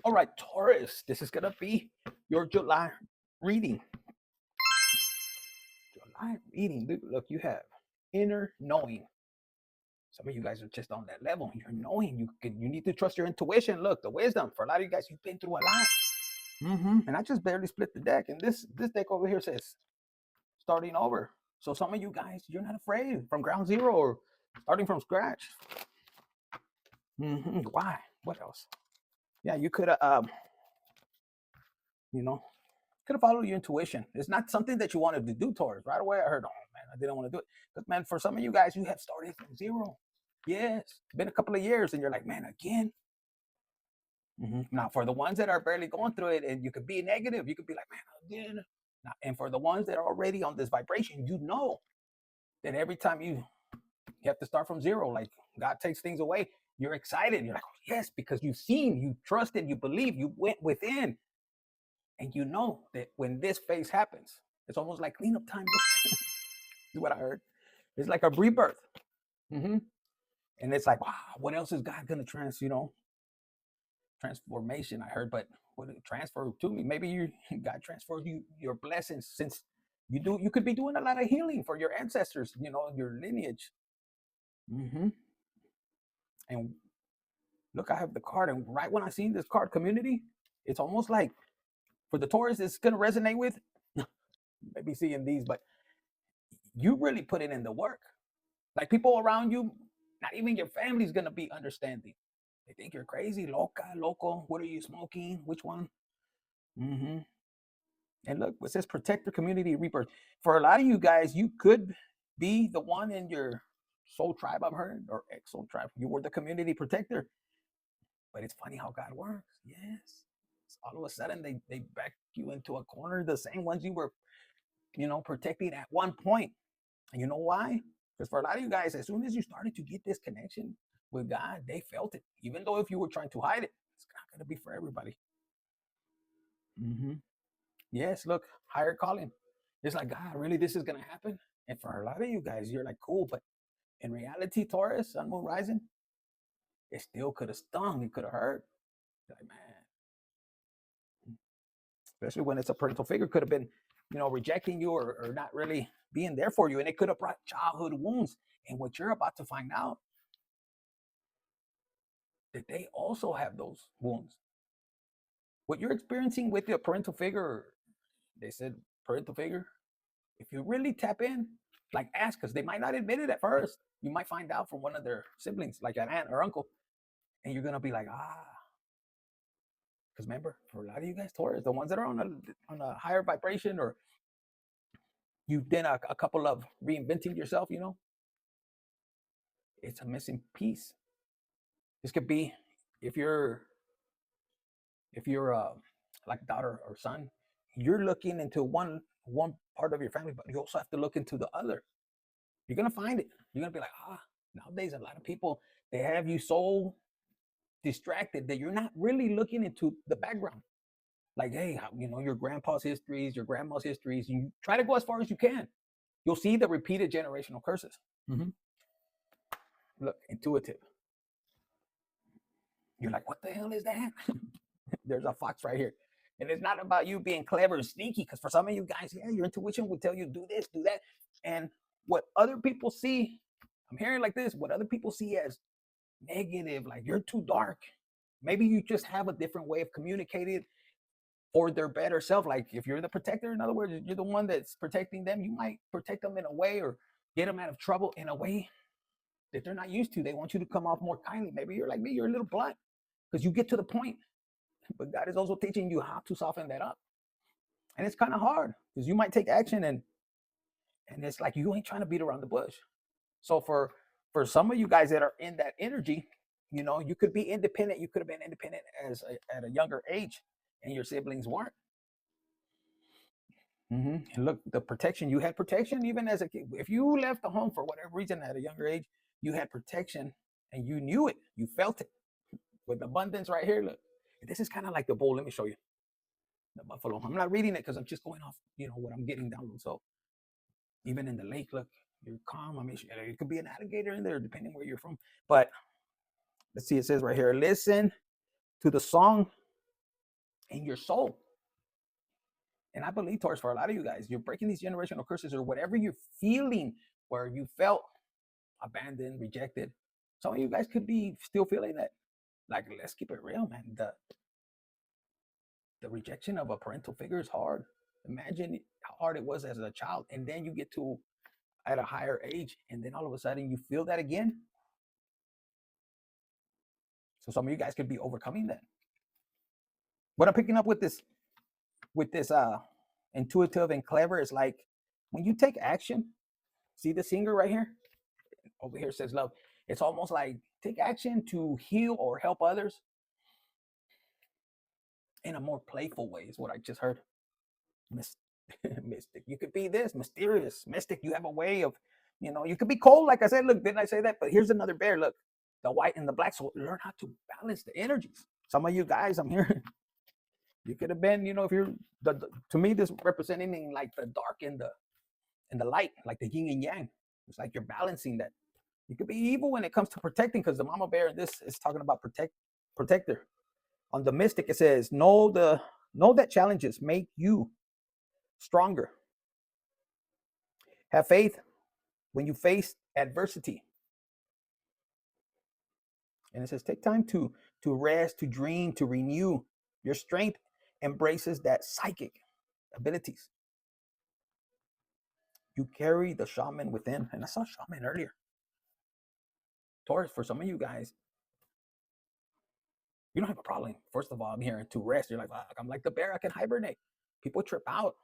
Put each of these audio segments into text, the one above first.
All right, Taurus, this is going to be your July reading. July reading. Look, you have inner knowing. Some of you guys are just on that level. You're knowing. You need to trust your intuition. Look, the wisdom. For a lot of you guys, you've been through a lot. And I just barely split the deck. And this deck over here says starting over. So some of you guys, you're not afraid from ground zero or starting from scratch. Why? What else? Yeah, you could have, could have followed your intuition. It's not something that you wanted to do, Taurus. Right away, I heard, oh man, I didn't want to do it. But man, for some of you guys, you have started from zero. Yes, it's been a couple of years, and you're like, man, again. Now, for the ones that are barely going through it, and you could be negative, you could be like, man, again. Now, and for the ones that are already on this vibration, you know that every time you have to start from zero, like God takes things away, you're excited. You're like, oh, yes, because you've seen, you trusted, you believe, you went within. And you know that when this phase happens, it's almost like cleanup time. Is what I heard. It's like a rebirth. And it's like, wow, what else is God going to transformation, I heard, but what did it transfer to me? Maybe God transferred you your blessings, since you could be doing a lot of healing for your ancestors, your lineage. And look, I have the card, and right when I seen this card, community, it's almost like for the Taurus, it's going to resonate with maybe seeing these, but you really put it in the work. Like people around you, not even your family's going to be understanding. They think you're crazy, loco. What are you smoking? Which one? And look, it says protector community rebirth. For a lot of you guys, you could be the one in your soul tribe, I've heard, or ex-soul tribe. You were the community protector. But it's funny how God works. Yes. All of a sudden, they back you into a corner, the same ones you were, protecting at one point. And you know why? Because for a lot of you guys, as soon as you started to get this connection with God, they felt it. Even though if you were trying to hide it, it's not going to be for everybody. Yes, look, higher calling. It's like, God, really, this is going to happen? And for a lot of you guys, you're like, cool. But in reality, Taurus, sun, moon, rising, it still could have stung. It could have hurt. Like, man. Especially when it's a parental figure, could have been, rejecting you or not really being there for you. And it could have brought childhood wounds. And what you're about to find out, that they also have those wounds. What you're experiencing with your parental figure, they said parental figure, if you really tap in, like ask, because they might not admit it at first. You might find out from one of their siblings, like an aunt or uncle, and you're going to be like, because remember, for a lot of you guys, Taurus, the ones that are on a higher vibration, or you've done a couple of reinventing yourself, it's a missing piece. This could be if you're like a daughter or son, you're looking into one part of your family, but you also have to look into the other. You're gonna find it. You're gonna be like, nowadays a lot of people, they have you so distracted that you're not really looking into the background. Like, hey, your grandpa's histories, your grandma's histories. You try to go as far as you can. You'll see the repeated generational curses. Look, intuitive. You're like, what the hell is that? There's a fox right here. And it's not about you being clever and sneaky, because for some of you guys, yeah, your intuition will tell you do this, do that. And what other people see, I'm hearing like this, what other people see as negative, like you're too dark. Maybe you just have a different way of communicating for their better self. Like if you're the protector, in other words, you're the one that's protecting them, you might protect them in a way or get them out of trouble in a way that they're not used to. They want you to come off more kindly. Maybe you're like me, you're a little blunt because you get to the point. But God is also teaching you how to soften that up. And it's kind of hard because you might take action and it's like you ain't trying to beat around the bush. So for some of you guys that are in that energy, you could be independent. You could have been independent at a younger age and your siblings weren't. And look, the protection, you had protection even as a kid. If you left the home for whatever reason at a younger age, you had protection and you knew it. You felt it with abundance right here. Look, this is kind of like the bowl. Let me show you the buffalo. I'm not reading it because I'm just going off, what I'm getting down. So even in the lake, look, you're calm. I mean, it could be an alligator in there, depending where you're from. But let's see, it says right here, listen to the song in your soul. And I believe, Taurus, for a lot of you guys, you're breaking these generational curses or whatever you're feeling where you felt abandoned, rejected. Some of you guys could be still feeling that. Like, let's keep it real, man. The rejection of a parental figure is hard. Imagine how hard it was as a child. And then you get to at a higher age, and then all of a sudden you feel that again. So some of you guys could be overcoming that. What I'm picking up with this intuitive and clever is like when you take action. See the singer right here? Over here says love. It's almost like take action to heal or help others in a more playful way is what I just heard. Mystic. You could be this mysterious, mystic. You have a way of, you could be cold. Like I said, look, didn't I say that? But here's another bear. Look, the white and the black. So learn how to balance the energies. Some of you guys, I'm hearing, you could have been, if you're to me, this representing like the dark and the light, like the yin and yang. It's like you're balancing that. You could be evil when it comes to protecting, because the mama bear, this is talking about protector. On the mystic, it says, know that challenges make you stronger. Have faith when you face adversity. And it says, take time to rest, to dream, to renew. Your strength embraces that psychic abilities. You carry the shaman within. And I saw shaman earlier. Taurus, for some of you guys, you don't have a problem. First of all, I'm here to rest. You're like, I'm like the bear, I can hibernate. People trip out.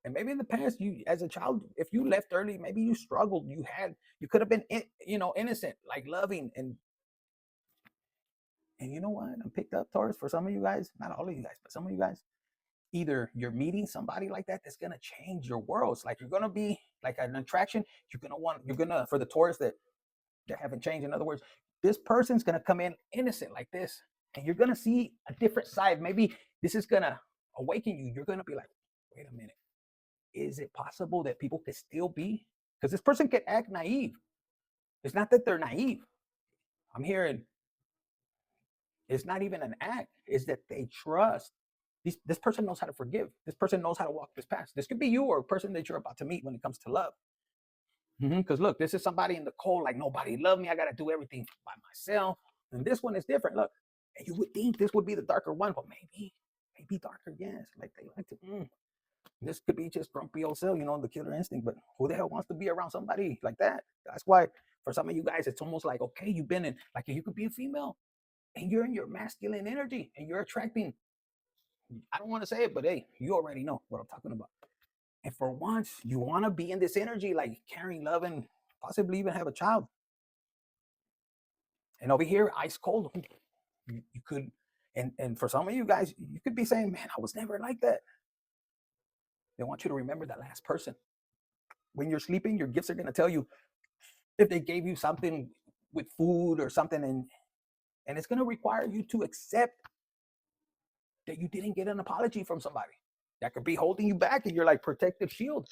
And maybe in the past, you as a child, if you left early, maybe you struggled. You could have been, innocent, like loving. And you know what? I'm picked up, Taurus, for some of you guys, not all of you guys, but some of you guys, either you're meeting somebody like that's going to change your world. It's like you're going to be like an attraction. For the Taurus that haven't changed. In other words, this person's going to come in innocent like this. And you're going to see a different side. Maybe this is going to awaken you. You're going to be like, wait a minute. Is it possible that people can still be? Because this person can act naive. It's not that they're naive. I'm hearing it's not even an act. It's that they trust. This person knows how to forgive. This person knows how to walk this path. This could be you or a person that you're about to meet when it comes to love. Because look, this is somebody in the cold, like nobody loved me. I got to do everything by myself. And this one is different. Look, and you would think this would be the darker one, but maybe darker. Yes, like they like to. This could be just grumpy old self, the killer instinct. But who the hell wants to be around somebody like that? That's why for some of you guys, it's almost like, okay, you've been in, like you could be a female and you're in your masculine energy and you're attracting. I don't want to say it, but hey, you already know what I'm talking about. And for once, you want to be in this energy, like carrying love and possibly even have a child. And over here, ice cold, you could, and for some of you guys, you could be saying, man, I was never like that. They want you to remember that last person. When you're sleeping, your gifts are going to tell you if they gave you something with food or something, and it's going to require you to accept that you didn't get an apology from somebody that could be holding you back, and you're like protective shield.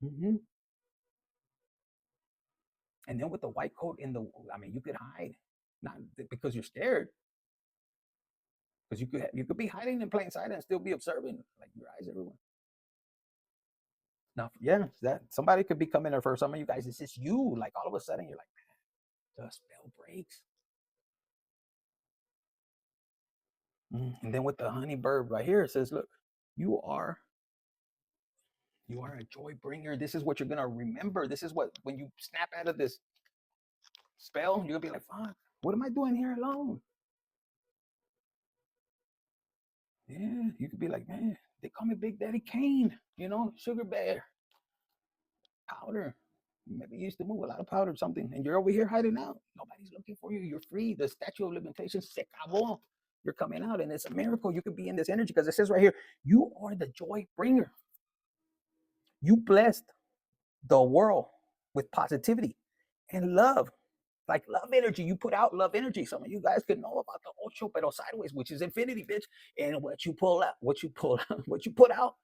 And then with the white coat you could hide, not because you're scared, because you could be hiding in plain sight and still be observing, like your eyes everywhere. Now, yeah, that somebody could be coming there for some of you guys. It's just you, like all of a sudden you're like, man, the spell breaks. And then with the honey bird right here, it says, look, you are a joy bringer. This is what you're gonna remember. This is what, when you snap out of this spell, you're gonna be like, fuck, what am I doing here alone? Yeah, you could be like, man, they call me Big Daddy Kane, sugar bear, powder. Maybe you used to move a lot of powder or something, and you're over here hiding out. Nobody's looking for you. You're free. The statute of limitations se acabó. You're coming out, and it's a miracle. You could be in this energy because it says right here, you are the joy bringer. You blessed the world with positivity and love. Like love energy, you put out love energy. Some of you guys could know about the ocho pero sideways, which is infinity, bitch. And what you put out, what you put out,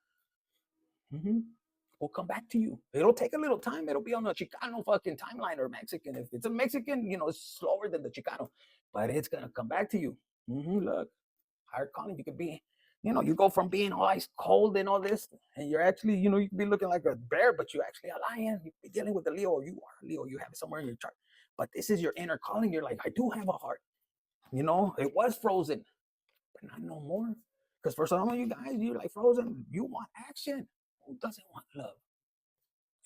will come back to you. It'll take a little time. It'll be on the Chicano fucking timeline or Mexican. If it's a Mexican, it's slower than the Chicano, but it's gonna come back to you. Look, higher calling. You could be, you go from being all ice cold and all this, and you're actually, you could be looking like a bear, but you're actually a lion. You could be dealing with a Leo, or you are a Leo. You have it somewhere in your chart. But this is your inner calling. You're like, I do have a heart. It was frozen, but not no more. Because for some of you guys, you're like frozen. You want action. Who doesn't want love?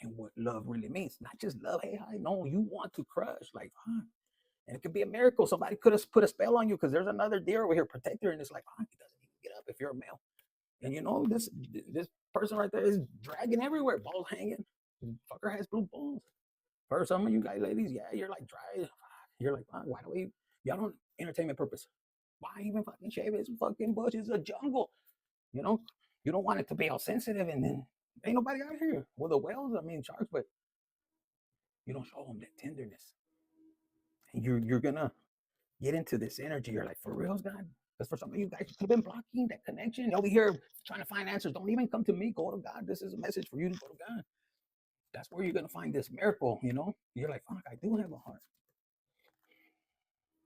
And what love really means. Not just love, hey, hi. No, you want to crush. Like, huh? And it could be a miracle. Somebody could have put a spell on you because there's another deer over here, protector, and it's like, he doesn't even get up if you're a male. And this person right there is dragging everywhere, balls hanging. Fucker has blue balls. For some of you guys, ladies, yeah, you're like dry. You're like, why do we? Y'all don't entertainment purpose. Why even fucking shave his fucking bush? It's a jungle. You don't want it to be all sensitive, and then ain't nobody out here. Well, the whales, I mean sharks, but you don't show them that tenderness. And you're gonna get into this energy. You're like, for reals, God? Because for some of you guys, you could have been blocking that connection. You'll be here trying to find answers. Don't even come to me. Go to God. This is a message for you to go to God. That's where you're going to find this miracle, You're like, fuck, I do have a heart.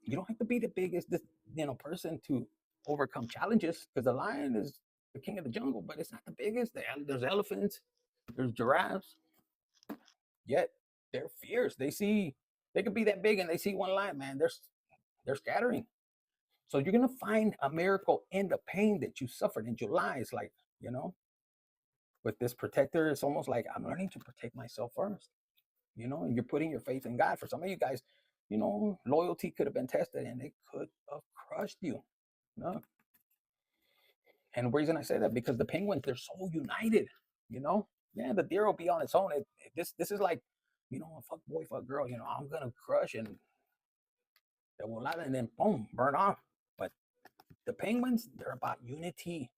You don't have to be the biggest, person to overcome challenges, because the lion is the king of the jungle, but it's not the biggest. There's elephants, there's giraffes, yet they're fierce. They could be that big and they see one lion, man. They're scattering. So you're going to find a miracle in the pain that you suffered in July. It's like, with this protector, it's almost like I'm learning to protect myself first, and you're putting your faith in God. For some of you guys, loyalty could have been tested and it could have crushed you. No. And the reason I say that, because the penguins, they're so united, Yeah, the deer will be on its own. This is like, fuck boy, fuck girl, I'm going to crush and then boom, burn off. But the penguins, they're about unity.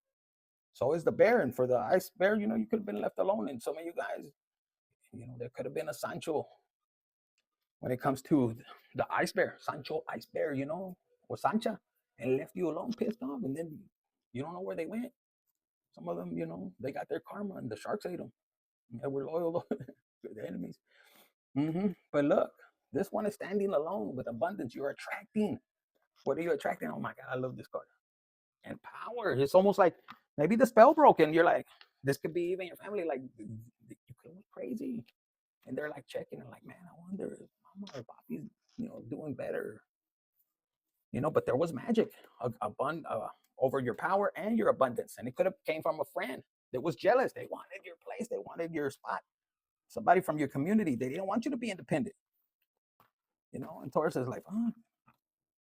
So is the bear. And for the ice bear, you could have been left alone. And some of you guys, there could have been a Sancho when it comes to the ice bear, Sancho ice bear, or Sancha, and left you alone, pissed off. And then you don't know where they went. Some of them, they got their karma and the sharks ate them. They were loyal to the enemies. But look, this one is standing alone with abundance. You're attracting. What are you attracting? Oh my God, I love this card. And power. It's almost like maybe the spell broke and you're like, this could be even your family. Like, you could be crazy. And they're like checking and like, man, I wonder if Mama or Papi's, doing better. But there was magic over your power and your abundance. And it could have came from a friend that was jealous. They wanted your place. They wanted your spot. Somebody from your community. They didn't want you to be independent. And Taurus is like,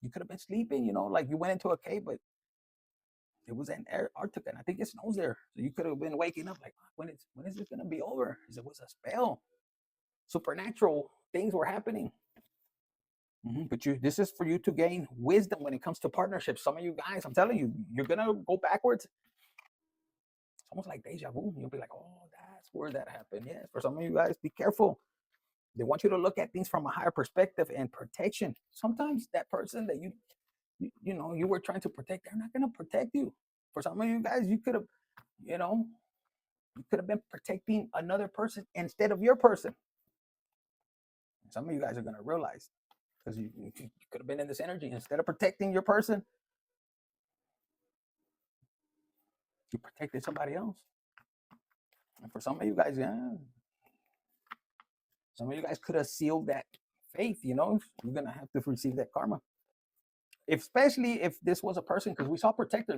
you could have been sleeping, like you went into a cave, but it was in Antarctica, and I think it snows there. So you could have been waking up like, when is this going to be over? Because it was a spell. Supernatural things were happening. But this is for you to gain wisdom when it comes to partnerships. Some of you guys, I'm telling you, you're going to go backwards. It's almost like deja vu. You'll be like, oh, that's where that happened. Yes, for some of you guys, be careful. They want you to look at things from a higher perspective and protection. Sometimes that person that you were trying to protect, they're not going to protect you. For some of you guys, you could have been protecting another person instead of your person. Some of you guys are going to realize, because you could have been in this energy. Instead of protecting your person, you protected somebody else. And for some of you guys, some of you guys could have sealed that faith, you're going to have to receive that karma. Especially if this was a person, because we saw protector,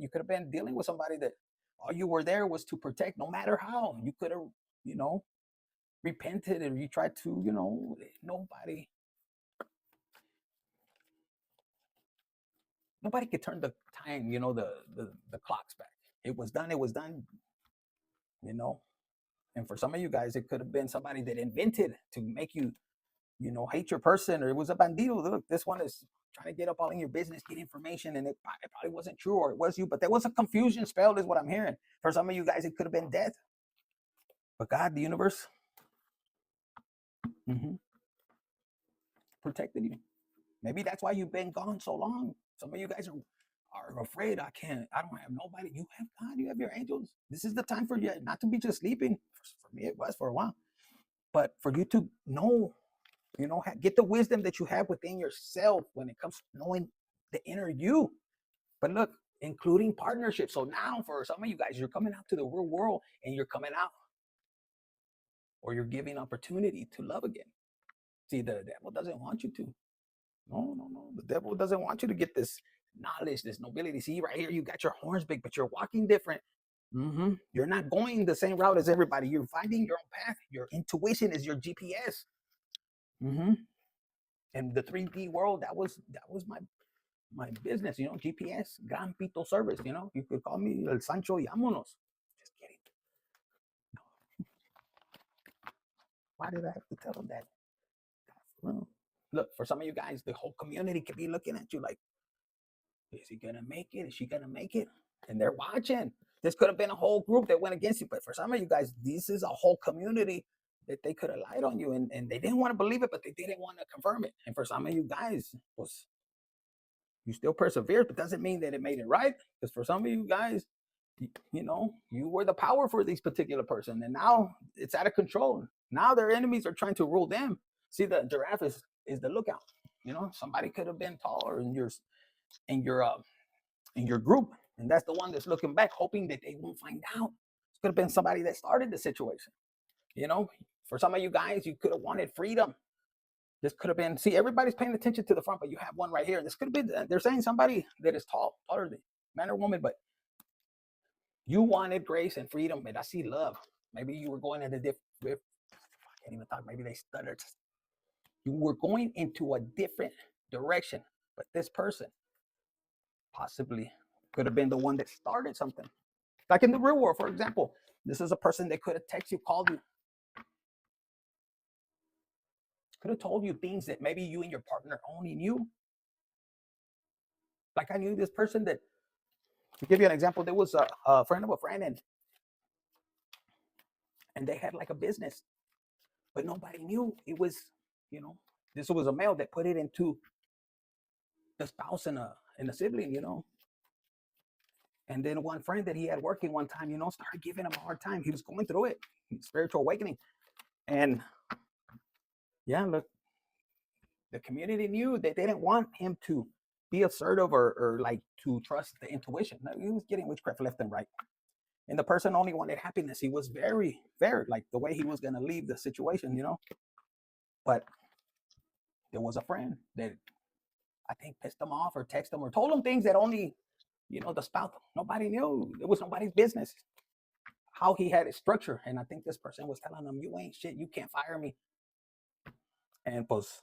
you could have been dealing with somebody that all you were there was to protect, no matter how. You could have, repented, and you tried to, nobody could turn the time, the clocks back. It was done, And for some of you guys, it could have been somebody that invented to make you, hate your person, or it was a bandido. Look, this one is trying to get up all in your business, get information, and it probably wasn't true, or it was you, but there was a confusion spell, is what I'm hearing. For some of you guys, it could have been death. But God, the universe, protected you. Maybe that's why you've been gone so long. Some of you guys are afraid. I don't have nobody. You have God, you have your angels. This is the time for you not to be just sleeping. For me, it was for a while. But for you to know, get the wisdom that you have within yourself when it comes to knowing the inner you. But look, including partnerships. So now for some of you guys, you're coming out to the real world and you're coming out, or you're giving opportunity to love again. See, the devil doesn't want you to. No. The devil doesn't want you to get this knowledge, this nobility. See, right here, you got your horns big, but you're walking different. You're not going the same route as everybody. You're finding your own path. Your intuition is your GPS. And the 3D world, that was my business, you know, GPS, Gran Pito service, you know. You could call me El Sancho Yamonos. Just kidding. Why did I have to tell them that? Well, look, for some of you guys, the whole community could be looking at you like, is he gonna make it? Is she gonna make it? And they're watching. This could have been a whole group that went against you, but for some of you guys, this is a whole community that they could have lied on you, and they didn't want to believe it, but they didn't want to confirm it. And for some of you guys, was you still persevered, but doesn't mean that it made it right. Because for some of you guys, you know, you were the power for this particular person, and now it's out of control. Now their enemies are trying to rule them. See, the giraffe is the lookout. You know, somebody could have been taller in your group, and that's the one that's looking back, hoping that they won't find out. It could have been somebody that started the situation. You know, for some of you guys, you could have wanted freedom. This could have been, see, everybody's paying attention to the front, but you have one right here. This could have been, they're saying somebody that is taller than man or woman, but you wanted grace and freedom, and I see love. Maybe you were going in a different, I can't even talk, maybe they stuttered. You were going into a different direction, but this person possibly could have been the one that started something. Like in the real world, for example, this is a person that could have texted you, called you, could have told you things that maybe you and your partner only knew. Like I knew this person that, to give you an example, there was a friend of a friend, and they had like a business, but nobody knew it was, you know, this was a male that put it into the spouse and a sibling, you know. And then one friend that he had working one time, you know, started giving him a hard time. He was going through it, spiritual awakening. And yeah, look, the community knew that they didn't want him to be assertive or like to trust the intuition. No, he was getting witchcraft left and right. And the person only wanted happiness. He was very, very like the way he was going to leave the situation, you know. But there was a friend that I think pissed him off or texted him or told him things that only, you know, the spouse, nobody knew. It was nobody's business how he had it structured. And I think this person was telling him, you ain't shit. You can't fire me. And pues,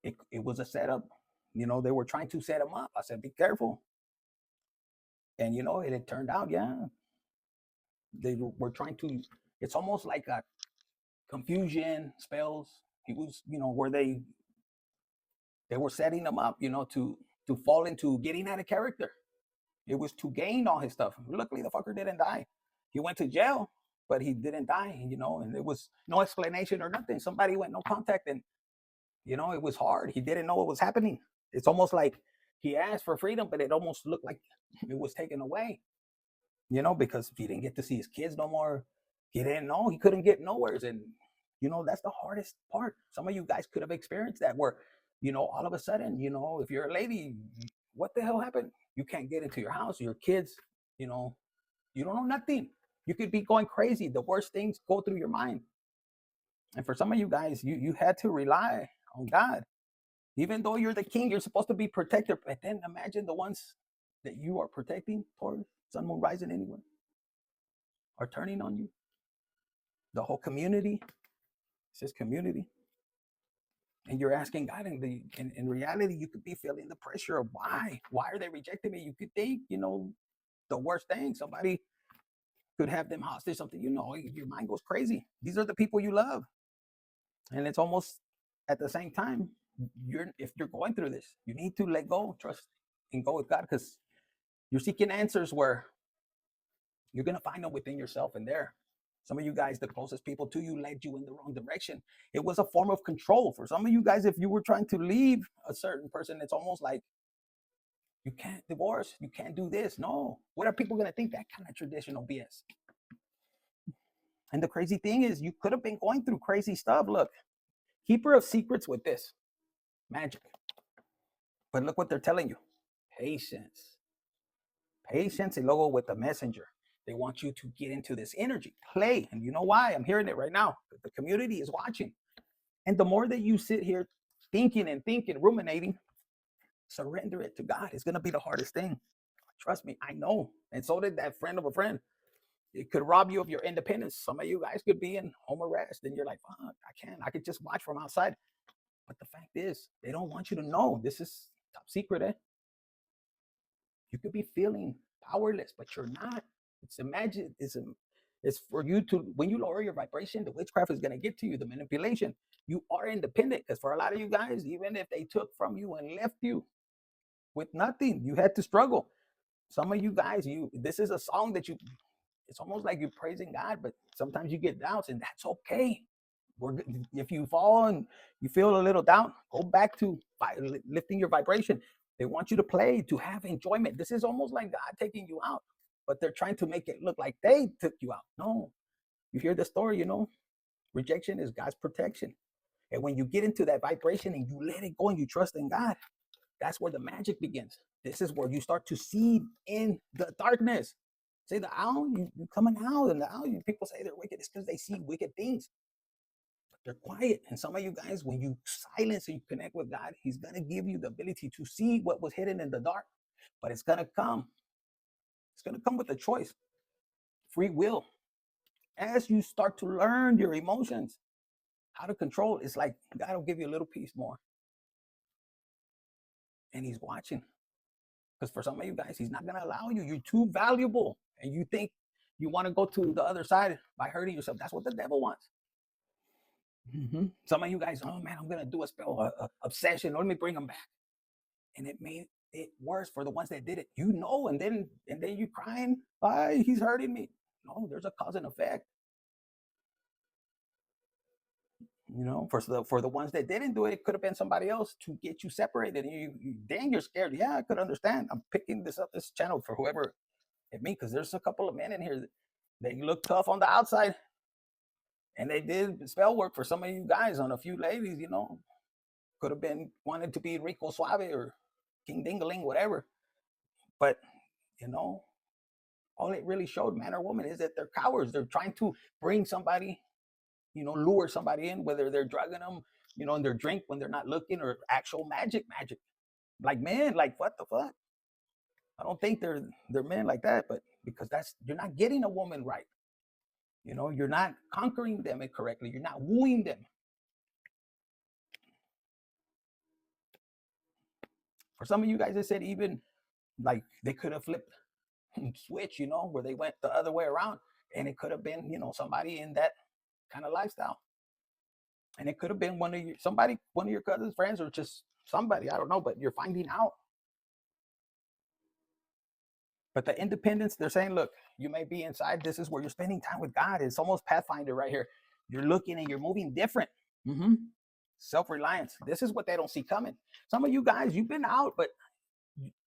it was a setup. You know, they were trying to set him up. I said, be careful. And, you know, it turned out, yeah, they were trying to, it's almost like a confusion, spells. He was, you know, where they were setting him up, you know, to fall into getting out of character. It was to gain all his stuff. Luckily, the fucker didn't die. He went to jail, but he didn't die, you know, and there was no explanation or nothing. Somebody went no contact, and, you know, it was hard. He didn't know what was happening. It's almost like he asked for freedom, but it almost looked like it was taken away, you know, because he didn't get to see his kids no more. He didn't know. He couldn't get nowhere. And, you know, that's the hardest part. Some of you guys could have experienced that where, you know, all of a sudden, you know, if you're a lady, what the hell happened? You can't get into your house, your kids, you know, you don't know nothing. You could be going crazy. The worst things go through your mind. And for some of you guys, you had to rely on God. Even though you're the king, you're supposed to be protected. But then imagine the ones that you are protecting, Taurus, Sun, Moon, Rising, anywhere, are turning on you. The whole community, it says community. And you're asking God, and in reality, you could be feeling the pressure of why? Why are they rejecting me? You could think, you know, the worst thing. Somebody could have them hostage, something, you know, your mind goes crazy. These are the people you love. And it's almost at the same time, if you're going through this, you need to let go, trust, and go with God, because you're seeking answers where you're going to find them within yourself. And there, some of you guys, the closest people to you, led you in the wrong direction. It was a form of control. For some of you guys, if you were trying to leave a certain person, it's almost like you can't divorce, you can't do this. No. What are people going to think? That kind of traditional BS. And the crazy thing is, you could have been going through crazy stuff. Look, keeper of secrets with this magic. But look what they're telling you. Patience. Patience and logo with the messenger. They want you to get into this energy, play. And you know why? I'm hearing it right now. The community is watching. And the more that you sit here thinking and thinking, ruminating, surrender it to God. It's going to be the hardest thing. Trust me, I know. And so did that friend of a friend. It could rob you of your independence. Some of you guys could be in home arrest and you're like, fuck, I can't. I could just watch from outside. But the fact is, they don't want you to know. This is top secret, eh? You could be feeling powerless, but you're not. It's imagine. It's for you to, when you lower your vibration, the witchcraft is going to get to you, the manipulation. You are independent, because for a lot of you guys, even if they took from you and left you with nothing, you had to struggle. Some of you guys, this is a song that it's almost like you're praising God, but sometimes you get doubts, and that's okay. If you fall and you feel a little down, go back to lifting your vibration. They want you to play, to have enjoyment. This is almost like God taking you out, but they're trying to make it look like they took you out. No, you hear the story, rejection is God's protection. And when you get into that vibration and you let it go and you trust in God, that's where the magic begins. This is where you start to see in the darkness. Say the owl, you coming out, and the owl, people say they're wicked. It's because they see wicked things. They're quiet. And some of you guys, when you silence and you connect with God, he's going to give you the ability to see what was hidden in the dark. But it's going to come. It's going to come with a choice. Free will. As you start to learn your emotions, how to control, it's like God will give you a little piece more. And he's watching. Because for some of you guys, he's not going to allow you. You're too valuable. And you think you want to go to the other side by hurting yourself. That's what the devil wants. Some of you guys, oh man, I'm going to do a spell, obsession. Let me bring them back. And it made it worse for the ones that did it. And then you crying, why he's hurting me. No, there's a cause and effect. For the ones that didn't do it, it could have been somebody else to get you separated. And you're scared. Yeah, I could understand. I'm picking this channel for whoever it me, because there's a couple of men in here that they look tough on the outside. And they did spell work for some of you guys on a few ladies, Could have been wanted to be Rico Suave or King Dingaling, whatever. But, all it really showed, man or woman, is that they're cowards. They're trying to bring somebody, lure somebody in, whether they're drugging them, in their drink when they're not looking, or actual magic. Like, man, like, what the fuck? I don't think they're men like that, but because you're not getting a woman right. You're not conquering them correctly. You're not wooing them. For some of you guys, they said even like they could have flipped switch, where they went the other way around, and it could have been, somebody in that kind of lifestyle, and it could have been one of your cousin's friends, or just somebody, I don't know, but you're finding out. But the independence, they're saying, look, you may be inside. This is where you're spending time with God. It's almost Pathfinder right here. You're looking and you're moving different. Self-reliance. This is what they don't see coming. Some of you guys, you've been out, but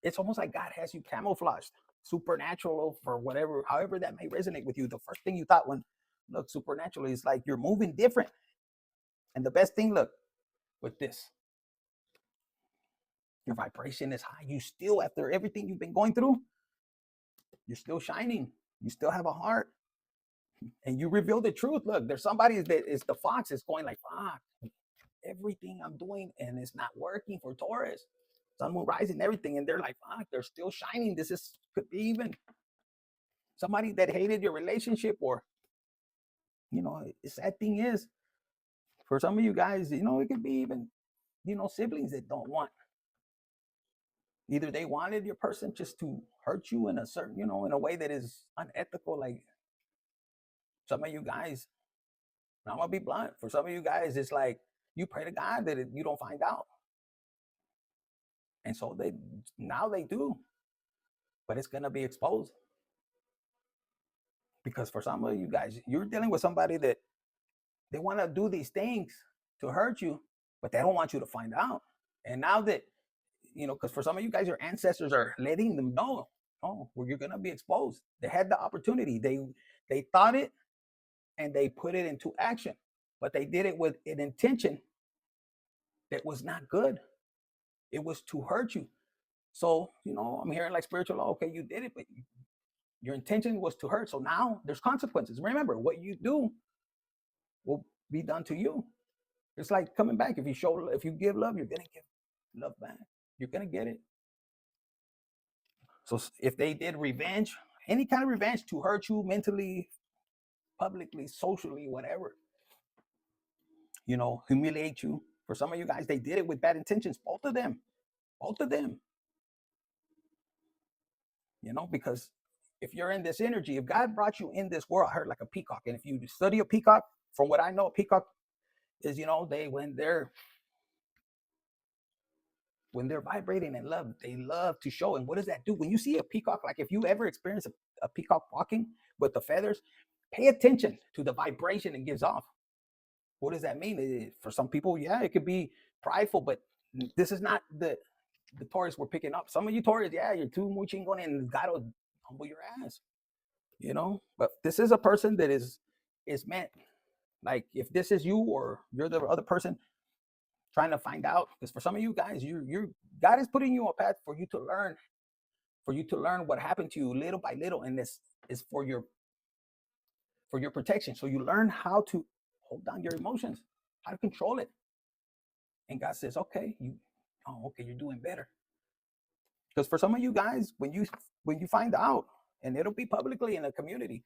it's almost like God has you camouflaged, supernatural, for whatever, however that may resonate with you. The first thing you thought when, look, supernatural is like you're moving different. And the best thing, look, with this, your vibration is high. You still, after everything you've been going through, you're still shining. You still have a heart. And you reveal the truth. Look, there's somebody that is the fox is going like, fuck, everything I'm doing and it's not working for Taurus. Sun, moon, rising, everything. And they're like, fuck, they're still shining. Could be even somebody that hated your relationship, or, the sad thing is, for some of you guys, it could be even, siblings that don't want. Either they wanted your person just to hurt you in a certain, in a way that is unethical. Like some of you guys, I'm gonna be blunt. For some of you guys, it's like you pray to God that you don't find out. And so now they do, but it's gonna be exposed. Because for some of you guys, you're dealing with somebody that they want to do these things to hurt you, but they don't want you to find out. And now that, because for some of you guys, your ancestors are letting them know, you're going to be exposed. They had the opportunity. They thought it and they put it into action, but they did it with an intention that was not good. It was to hurt you. So, I'm hearing like spiritual law. Okay, you did it, but your intention was to hurt. So now there's consequences. Remember, what you do will be done to you. It's like coming back. If you give love, you're gonna give love back. You're gonna get it. So if they did revenge, any kind of revenge to hurt you mentally, publicly, socially, whatever, humiliate you. For some of you guys, they did it with bad intentions. Both of them. Because if you're in this energy, if God brought you in this world, I heard like a peacock. And if you study a peacock, from what I know, a peacock is, they when they're vibrating in love, they love to show. And what does that do? When you see a peacock, like if you ever experience a peacock walking with the feathers, pay attention to the vibration it gives off. What does that mean? For some people, yeah, it could be prideful, but this is not the Taurus we're picking up. Some of you Taurus, yeah, you're too much going and God will humble your ass, But this is a person that is meant, like if this is you or you're the other person trying to find out, because for some of you guys, God is putting you on a path for you to learn what happened to you little by little, and this is for your protection. So you learn how to hold down your emotions, how to control it. And God says, okay, you're doing better. Because for some of you guys, when you find out, and it'll be publicly in the community,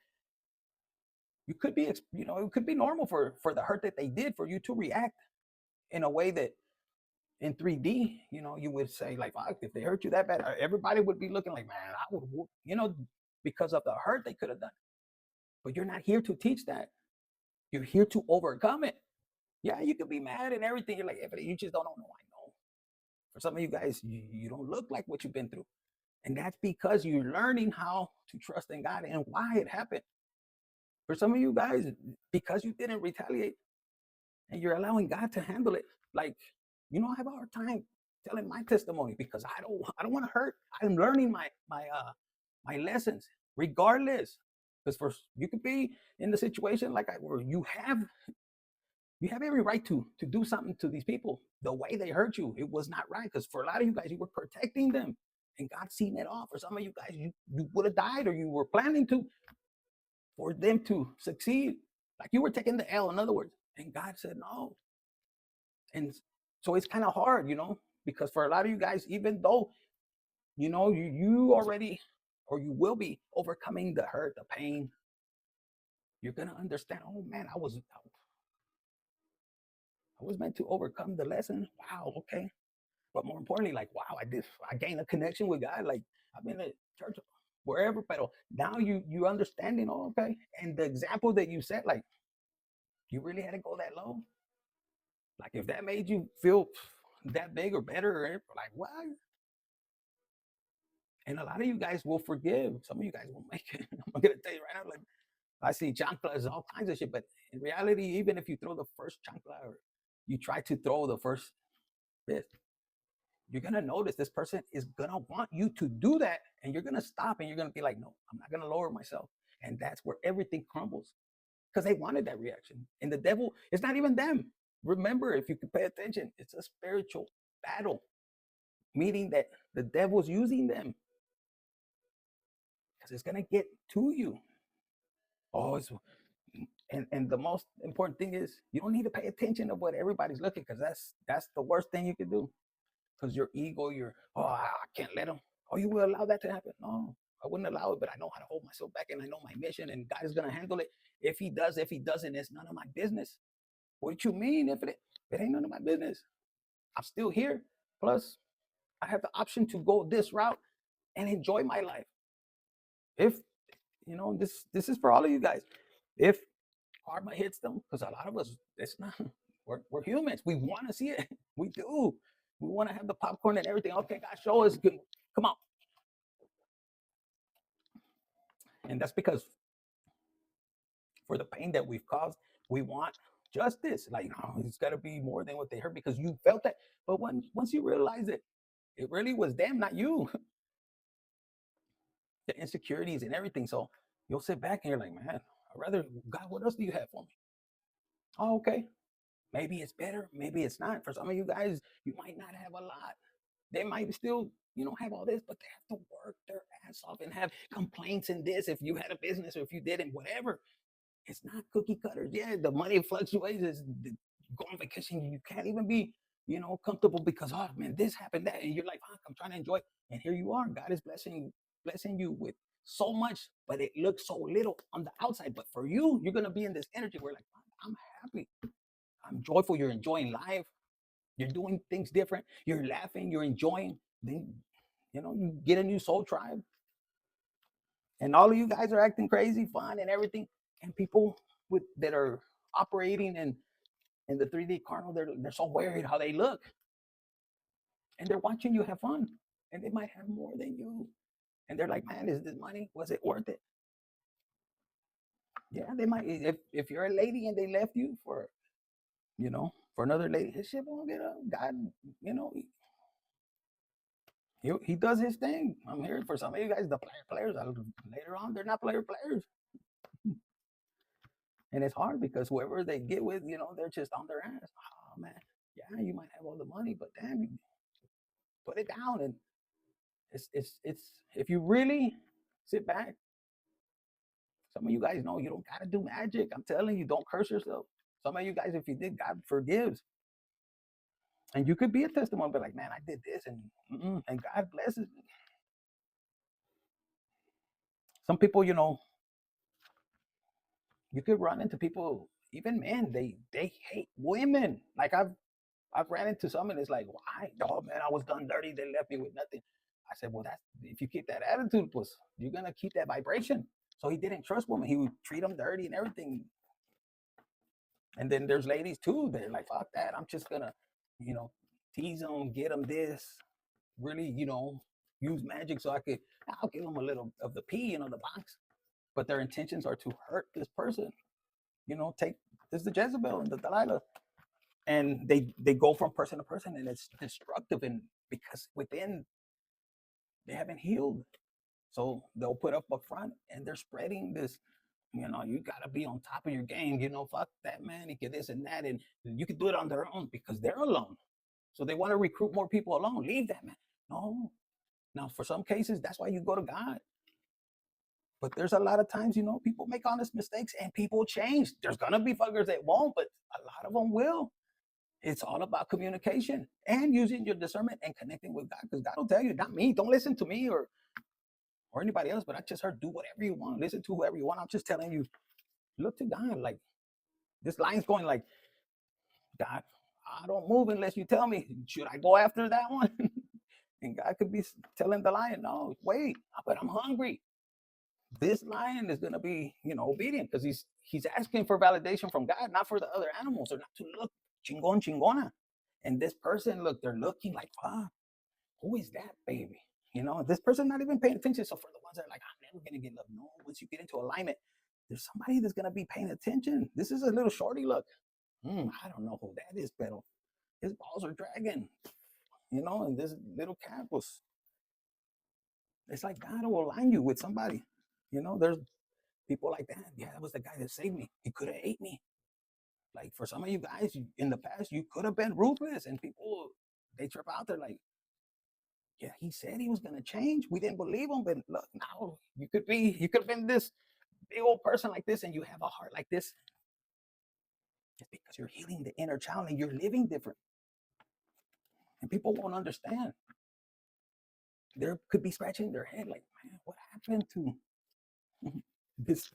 you could be, it could be normal for the hurt that they did for you to react in a way that in 3D, you would say like, fuck, if they hurt you that bad, everybody would be looking like, man, I would, because of the hurt they could have done. But you're not here to teach that. You're here to overcome it. Yeah, you could be mad and everything. You're like, yeah, but you just don't know. I know. For some of you guys, you don't look like what you've been through. And that's because you're learning how to trust in God and why it happened. For some of you guys, because you didn't retaliate and you're allowing God to handle it. Like, I have a hard time telling my testimony because I don't want to hurt. I'm learning my lessons regardless. Because first, you could be in the situation like where you have every right to do something to these people. The way they hurt you, it was not right. Because for a lot of you guys, you were protecting them, and God seen it all. For some of you guys, you would have died, or you were planning to, for them to succeed. Like you were taking the L, in other words. And God said no. And so it's kind of hard, because for a lot of you guys, even though, you already, or you will be overcoming the hurt, the pain, you're going to understand, oh man, I was meant to overcome the lesson. Wow, okay. But more importantly, like, wow, I gained a connection with God. Like I've been at church wherever, but now you understanding, oh, okay. And the example that you set, like, you really had to go that low. Like if that made you feel that big or better, or like what? And a lot of you guys will forgive. Some of you guys won't make it. I'm gonna tell you right now, like I see chanclas, all kinds of shit. But in reality, even if you throw the first chancla or you try to throw the first fist, you're gonna notice this person is gonna want you to do that, and you're gonna stop and you're gonna be like, no, I'm not gonna lower myself. And that's where everything crumbles. Because they wanted that reaction. And the devil, it's not even them. Remember, if you can pay attention, it's a spiritual battle, meaning that the devil's using them because it's gonna get to you. Oh, and the most important thing is you don't need to pay attention to what everybody's looking, because that's the worst thing you can do. Because your ego, I can't let them. Oh, you will allow that to happen? No, I wouldn't allow it, but I know how to hold myself back, and I know my mission, and God is gonna handle it. If he does, if he doesn't, it's none of my business. What you mean if it ain't none of my business? I'm still here. Plus, I have the option to go this route and enjoy my life. If this is for all of you guys. If karma hits them, because a lot of us, it's not. We're humans. We want to see it. We do. We want to have the popcorn and everything. Okay, God, show us. Good. Come on. And that's because for the pain that we've caused, we want justice. Like, no, it's got to be more than what they heard, because you felt that. But once you realize it really was them, not you. The insecurities and everything. So you'll sit back and you're like, man, I'd rather, God, what else do you have for me? Oh, okay. Maybe it's better. Maybe it's not. For some of you guys, you might not have a lot. They might still have all this, but they have to work their ass off and have complaints in this. If you had a business or if you didn't, whatever, it's not cookie cutters. Yeah, the money fluctuates. You go on vacation, you can't even be, comfortable because, oh man, this happened, that, and you're like, fuck, I'm trying to enjoy. And here you are. God is blessing you with so much, but it looks so little on the outside. But for you, you're gonna be in this energy where like, I'm happy, I'm joyful, you're enjoying life, you're doing things different, you're laughing, you're enjoying. Then, you get a new soul tribe, and all of you guys are acting crazy, fun, and everything. And people that are operating in the 3D carnal, they're so worried how they look, and they're watching you have fun, and they might have more than you, and they're like, man, is this money? Was it worth it? Yeah, they might. If you're a lady and they left you for another lady, his shit won't get up. God, you know, he does his thing. I'm here for some of you guys, the players. Later on, they're not players. And it's hard because whoever they get with, they're just on their ass. Oh man, yeah, you might have all the money, but damn, you put it down. And it's if you really sit back, some of you guys know you don't gotta do magic. I'm telling you, don't curse yourself. Some of you guys, if you did, God forgives. And you could be a testimony, but like, man, I did this, and God blesses me. Some people, you could run into people, even men, they hate women. Like I've ran into some, and it's like, why? Oh man, I was done dirty. They left me with nothing. I said, well, that's if you keep that attitude, pues, you're gonna keep that vibration. So he didn't trust women. He would treat them dirty and everything. And then there's ladies too. They're like, fuck that. I'm just gonna, tease them, get them this, really, use magic so I'll give them a little of the pee, the box. But their intentions are to hurt this person. Take this the Jezebel and the Delilah. And they go from person to person, and it's destructive, and because within they haven't healed, so they'll put up front, and they're spreading this, you got to be on top of your game, fuck that, man, you get this and that, and you can do it on their own because they're alone, so they want to recruit more people alone. Leave that, man. No. Now for some cases, that's why you go to God. But there's a lot of times, people make honest mistakes and people change. There's gonna be fuckers that won't, but a lot of them will. It's all about communication and using your discernment and connecting with God, because God will tell you, not me. Don't listen to me or anybody else, but I just heard do whatever you want. Listen to whoever you want. I'm just telling you, look to God. Like this line's going like, God, I don't move unless you tell me. Should I go after that one? And God could be telling the lion, no, wait, but I'm hungry. This lion is going to be, obedient because he's asking for validation from God, not for the other animals, or not to look chingon chingona. And this person, look, they're looking like, who is that baby? This person not even paying attention. So for the ones that are like, I'm never going to get love, no, once you get into alignment, there's somebody that's going to be paying attention. This is a little shorty, look. I don't know who that is, but his balls are dragging, and this little cat was, it's like God will align you with somebody. There's people like that. Yeah, that was the guy that saved me. He could have ate me. Like for some of you guys in the past, you could have been ruthless, and people, they trip out there like, yeah, he said he was gonna change. We didn't believe him, but look, now you could have been this big old person like this, and you have a heart like this. It's because you're healing the inner child and you're living different. And people won't understand. They could be scratching their head like, man, what happened to this?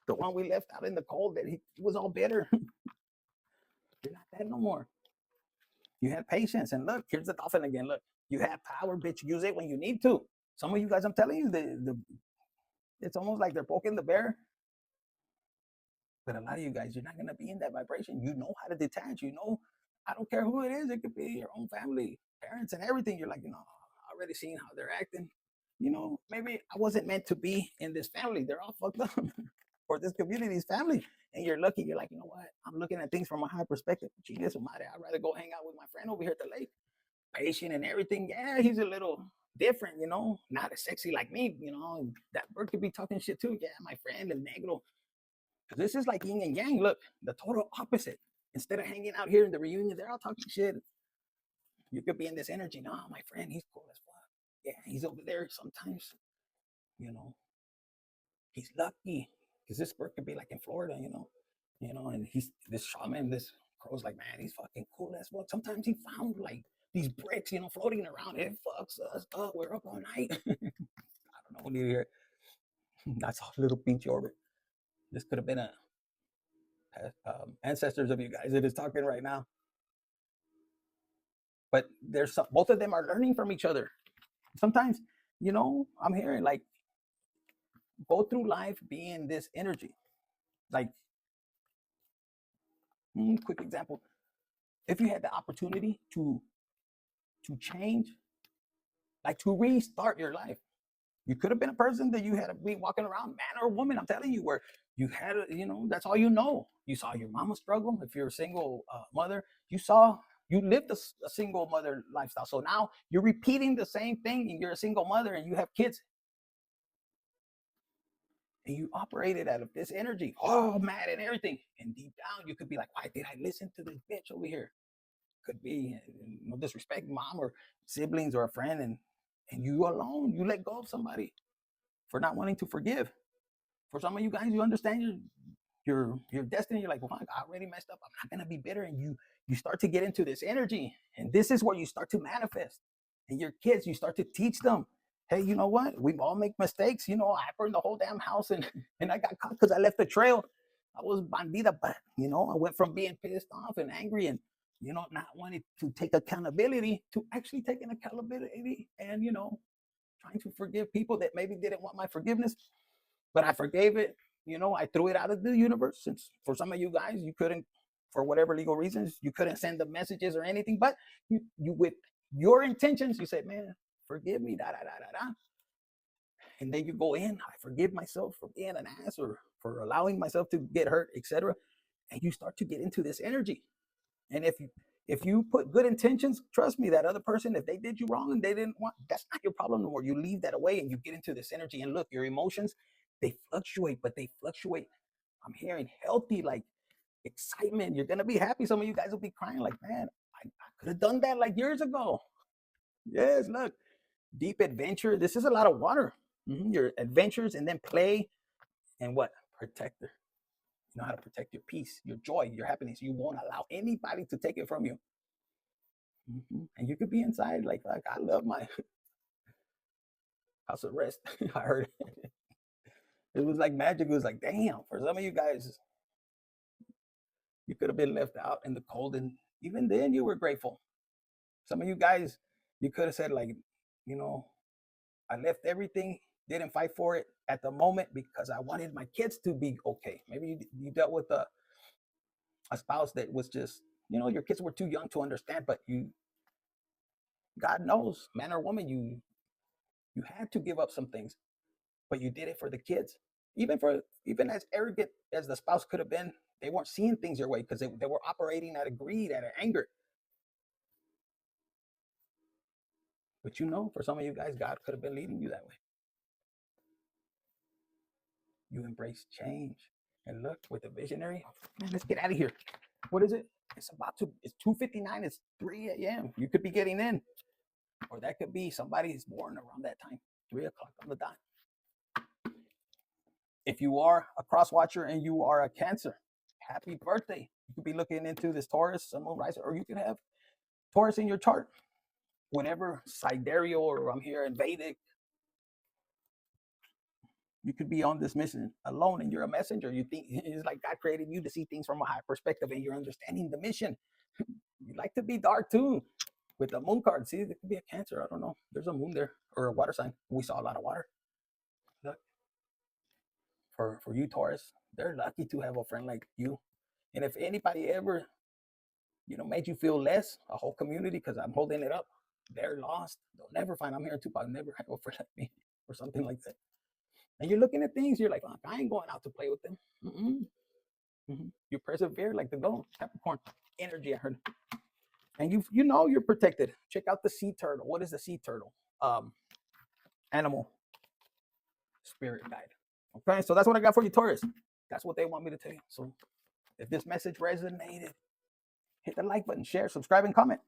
The one we left out in the cold, that he was all bitter. You're not that no more. You have patience. And look, here's the dolphin again. Look, you have power, bitch. Use it when you need to. Some of you guys, I'm telling you, it's almost like they're poking the bear. But a lot of you guys, you're not going to be in that vibration. You know how to detach. I don't care who it is. It could be your own family, parents, and everything. You're like, I already seen how they're acting. Maybe I wasn't meant to be in this family. They're all fucked up. Or this community's family. And you're lucky. You're like, you know what? I'm looking at things from a high perspective. Genius, I'd rather go hang out with my friend over here at the lake. Patient and everything. Yeah, he's a little different, not as sexy like me, and that bird could be talking shit too. Yeah, my friend, El Negro. Because this is like yin and yang. Look, the total opposite. Instead of hanging out here in the reunion, they're all talking shit. You could be in this energy. No, my friend, he's cool as fuck. yeah, he's over there sometimes, you know, he's lucky because this bird could be like in Florida, and he's this shaman, this crow's like, man, he's fucking cool as fuck. Sometimes he found like these bricks, floating around. It fucks us up. We're up all night. I don't know what you hear. That's a little pinch orbit. This could have been a ancestors of you guys that is talking right now. But there's both of them are learning from each other. Sometimes, I'm hearing like go through life being this energy. Like, quick example. If you had the opportunity to change, like to restart your life, you could have been a person that you had to be walking around, man or woman, I'm telling you, where you had, that's all you know. You saw your mama struggle. If you're a single mother, you lived a single mother lifestyle. So now you're repeating the same thing and you're a single mother and you have kids. And you operated out of this energy, oh, mad and everything. And deep down, you could be like, why did I listen to this bitch over here? Could be no disrespect, mom or siblings or a friend, and you alone, you let go of somebody for not wanting to forgive. For some of you guys, you understand your destiny. You're like, well, I already messed up. I'm not gonna be bitter. And you start to get into this energy, and this is where you start to manifest. And your kids, you start to teach them, hey, you know what? We all make mistakes. I burned the whole damn house, and I got caught because I left a trail. I was bandita, but I went from being pissed off and angry and not wanting to take accountability to actually taking accountability and trying to forgive people that maybe didn't want my forgiveness, but I forgave it. I threw it out of the universe. Since for some of you guys, you couldn't, for whatever legal reasons, you couldn't send the messages or anything, but you with your intentions, you said, man, forgive me, da da da da da. And then you go in, I forgive myself for being an ass or for allowing myself to get hurt, etc. And you start to get into this energy. And if you put good intentions, trust me, that other person, if they did you wrong and they didn't want, that's not your problem no more. You leave that away and you get into this energy. And look, your emotions, they fluctuate, but they fluctuate. I'm hearing healthy, like excitement. You're gonna be happy. Some of you guys will be crying, like, man, I could have done that like years ago. Yes, look, deep adventure. This is a lot of water. Your adventures and then play and what? Protector. You know how to protect your peace, your joy, your happiness. You won't allow anybody to take it from you. And you could be inside like I love my house arrest. I heard it was like magic. It was like, damn, for some of you guys, you could have been left out in the cold, and even then you were grateful. Some of you guys, you could have said like, I left everything, didn't fight for it at the moment because I wanted my kids to be okay. Maybe you dealt with a spouse that was just, your kids were too young to understand, but God knows, man or woman, you had to give up some things, but you did it for the kids. Even as arrogant as the spouse could have been, they weren't seeing things your way because they were operating out of greed, out of anger. But for some of you guys, God could have been leading you that way. You embrace change. And look, with the visionary, man, let's get out of here. What is it? It's 2:59. It's 3 a.m. You could be getting in. Or that could be somebody's born around that time, 3 o'clock on the dot. If you are a cross watcher and you are a Cancer, happy birthday. You could be looking into this Taurus, Sun, Moon, Rising, or you could have Taurus in your chart. Whatever, sidereal, or I'm here in Vedic. You could be on this mission alone and you're a messenger. You think it's like God created you to see things from a high perspective and you're understanding the mission. You like to be dark too. With the moon card, see, there could be a Cancer. I don't know. There's a moon there or a water sign. We saw a lot of water. Look, for you, Taurus, they're lucky to have a friend like you. And if anybody ever, made you feel less, a whole community, because I'm holding it up, they're lost. They'll never find. I'm here too, but I'll never have a friend like me or something like that. And you're looking at things, you're like, oh, I ain't going out to play with them. You persevere like the gold, Capricorn energy, I heard. And you're protected. Check out the sea turtle. What is the sea turtle? Animal spirit guide. Okay, so that's what I got for you, Taurus. That's what they want me to tell you. So if this message resonated, hit the like button, share, subscribe, and comment.